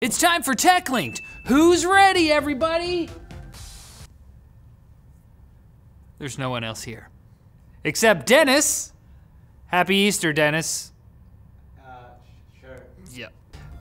It's time for Techlinked. Who's ready, everybody? There's no one else here. Except Dennis. Happy Easter, Dennis. Sure. Yep.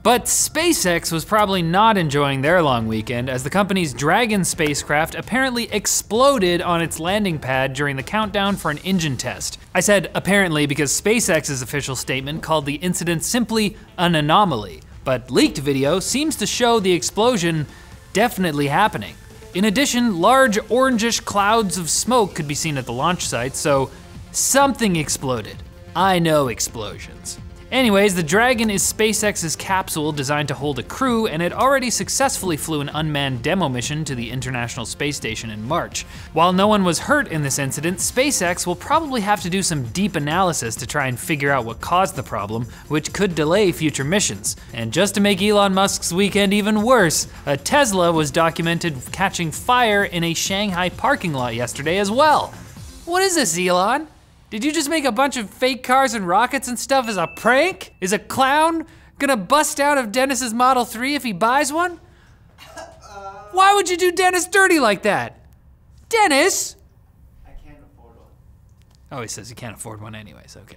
But SpaceX was probably not enjoying their long weekend, as the company's Dragon spacecraft apparently exploded on its landing pad during the countdown for an engine test. I said apparently because SpaceX's official statement called the incident simply an anomaly. But leaked video seems to show the explosion definitely happening. In addition, large orangish clouds of smoke could be seen at the launch site, so something exploded. I know explosions. Anyways, the Dragon is SpaceX's capsule designed to hold a crew, and it already successfully flew an unmanned demo mission to the International Space Station in March. While no one was hurt in this incident, SpaceX will probably have to do some deep analysis to try and figure out what caused the problem, which could delay future missions. And just to make Elon Musk's weekend even worse, a Tesla was documented catching fire in a Shanghai parking lot yesterday as well. What is this, Elon? Did you just make a bunch of fake cars and rockets and stuff as a prank? Is a clown gonna bust out of Dennis's Model 3 if he buys one? Why would you do Dennis dirty like that? Dennis! I can't afford one. Oh, he says he can't afford one anyways, okay.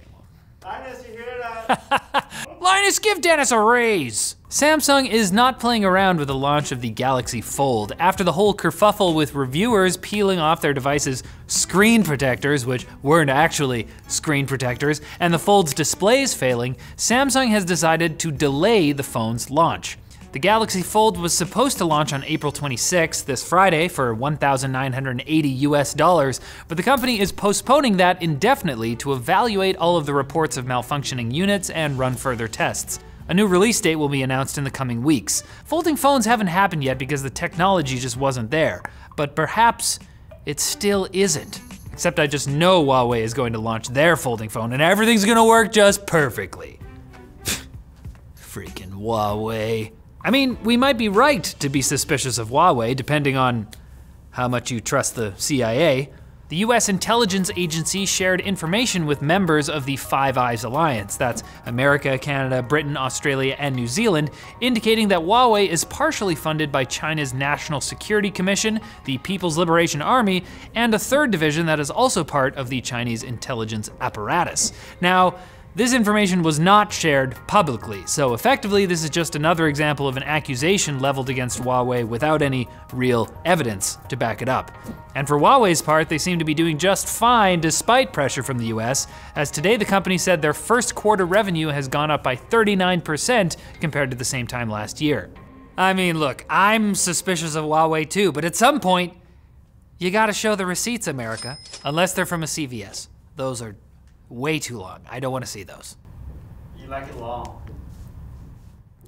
Linus, you hear that? Linus, give Dennis a raise! Samsung is not playing around with the launch of the Galaxy Fold. After the whole kerfuffle with reviewers peeling off their devices' screen protectors, which weren't actually screen protectors, and the Fold's displays failing, Samsung has decided to delay the phone's launch. The Galaxy Fold was supposed to launch on April 26th, this Friday, for $1,980 US, but the company is postponing that indefinitely to evaluate all of the reports of malfunctioning units and run further tests. A new release date will be announced in the coming weeks. Folding phones haven't happened yet because the technology just wasn't there, but perhaps it still isn't. Except I just know Huawei is going to launch their folding phone and everything's gonna work just perfectly. Freaking Huawei. I mean, we might be right to be suspicious of Huawei, depending on how much you trust the CIA. The US intelligence agency shared information with members of the Five Eyes Alliance, that's America, Canada, Britain, Australia, and New Zealand, indicating that Huawei is partially funded by China's National Security Commission, the People's Liberation Army, and a third division that is also part of the Chinese intelligence apparatus. Now, this information was not shared publicly, so effectively this is just another example of an accusation leveled against Huawei without any real evidence to back it up. And for Huawei's part, they seem to be doing just fine despite pressure from the US, as today the company said their first quarter revenue has gone up by 39% compared to the same time last year. I mean, look, I'm suspicious of Huawei too, but at some point, you gotta show the receipts, America, unless they're from a CVS. Those are way too long. I don't want to see those. You like it long.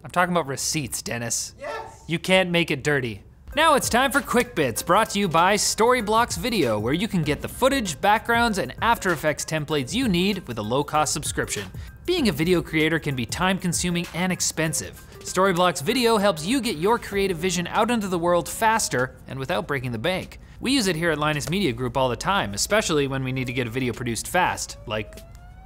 I'm talking about receipts, Dennis. Yes! You can't make it dirty. Now it's time for Quick Bits, brought to you by Storyblocks Video, where you can get the footage, backgrounds, and After Effects templates you need with a low-cost subscription. Being a video creator can be time-consuming and expensive. Storyblocks Video helps you get your creative vision out into the world faster and without breaking the bank. We use it here at Linus Media Group all the time, especially when we need to get a video produced fast, like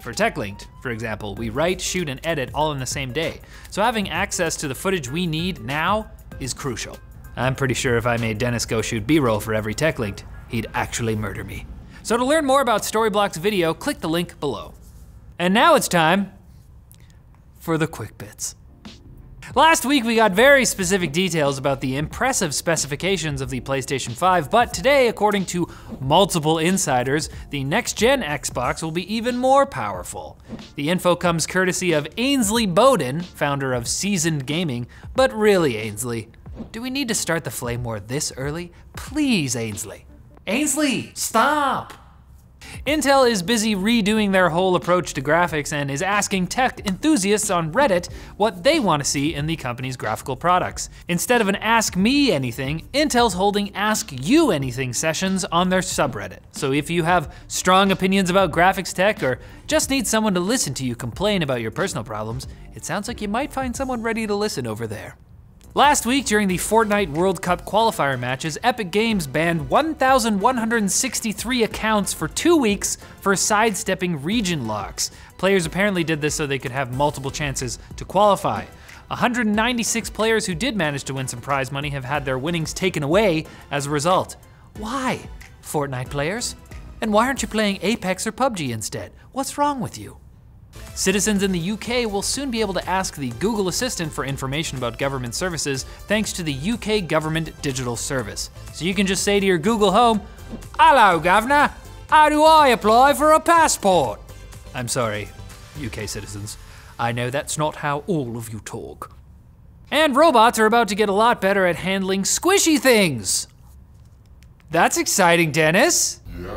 for Techlinked, for example. We write, shoot, and edit all in the same day. So having access to the footage we need now is crucial. I'm pretty sure if I made Dennis go shoot B-roll for every Techlinked, he'd actually murder me. So to learn more about Storyblocks Video, click the link below. And now it's time for the Quick Bits. Last week we got very specific details about the impressive specifications of the PlayStation 5, but today, according to multiple insiders, the next-gen Xbox will be even more powerful. The info comes courtesy of Ainsley Bowden, founder of Seasoned Gaming, but really, Ainsley, do we need to start the flame war this early? Please, Ainsley. Ainsley, stop! Intel is busy redoing their whole approach to graphics and is asking tech enthusiasts on Reddit what they want to see in the company's graphical products. Instead of an Ask Me Anything, Intel's holding Ask You Anything sessions on their subreddit. So if you have strong opinions about graphics tech or just need someone to listen to you complain about your personal problems, it sounds like you might find someone ready to listen over there. Last week, during the Fortnite World Cup qualifier matches, Epic Games banned 1,163 accounts for 2 weeks for sidestepping region locks. Players apparently did this so they could have multiple chances to qualify. 196 players who did manage to win some prize money have had their winnings taken away as a result. Why, Fortnite players? And why aren't you playing Apex or PUBG instead? What's wrong with you? Citizens in the UK will soon be able to ask the Google Assistant for information about government services thanks to the UK Government Digital Service. So you can just say to your Google Home, "Hello, Governor, how do I apply for a passport?" I'm sorry, UK citizens. I know that's not how all of you talk. And robots are about to get a lot better at handling squishy things. That's exciting, Dennis. Yeah.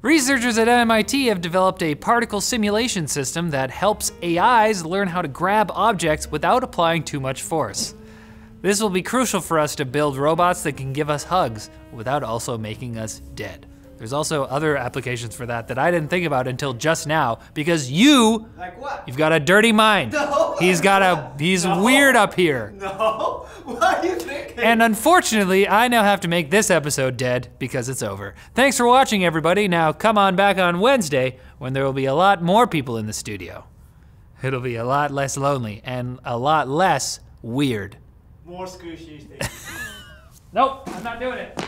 Researchers at MIT have developed a particle simulation system that helps AIs learn how to grab objects without applying too much force. This will be crucial for us to build robots that can give us hugs without also making us dead. There's also other applications for that I didn't think about until just now because you've got a dirty mind. No. He's weird up here. No, what are you thinking? And unfortunately, I now have to make this episode dead because it's over. Thanks for watching, everybody. Now come on back on Wednesday when there will be a lot more people in the studio. It'll be a lot less lonely and a lot less weird. More squishy things. Nope, I'm not doing it.